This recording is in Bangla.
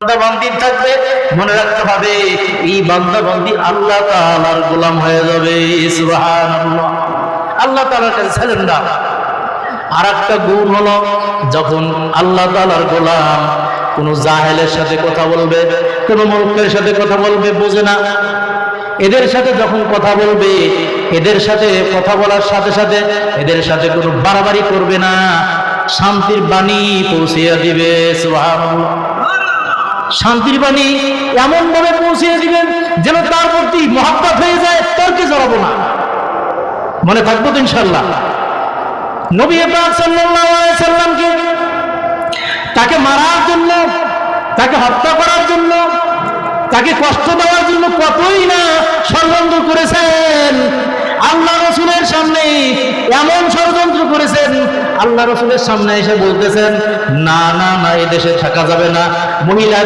বান্দাবান্দি থাকবে, মনে রাখতে হবে এই বান্দাবান্দি আল্লাহ তাআলার গোলাম হয়ে যাবে। সুবহানাল্লাহ, আল্লাহ তাআলার কাছে সারেন্ডার। আর একটা গুণ হলো, যখন আল্লাহ তাআলার গোলাম কোন জাহেলের সাথে কথা বলবে, কোন মূর্খের সাথে কথা বলবে, বোঝে না, এদের সাথে যখন কথা বলবে, এদের সাথে কথা বলার সাথে সাথে এদের সাথে কোনো বাড়াবাড়ি করবে না, শান্তির বাণী পৌঁছিয়ে দিবে। সুবহানাল্লাহ, শান্তির বাণী এমন ভাবে পৌঁছিয়ে দিবেন যেন তার প্রতি মহব্বত হয়ে যায়, তর্কে জড়াবো না। মনে থাকবো তো ইনশাআল্লাহ। নবী পাক সাল্লাল্লাহু আলাইহি সাল্লামকে তাকে মারার জন্য, তাকে হত্যা করার জন্য, তাকে কষ্ট দেওয়ার জন্য কতই না ষড়যন্ত্র করেছেন। আল্লাহ রাসূলের সামনে এমন ষড়যন্ত্র করেছেন, আল্লাহ রাসূলের সামনে এসে বলতেছেন, না না না, এই দেশে থাকা যাবে না, মহিলা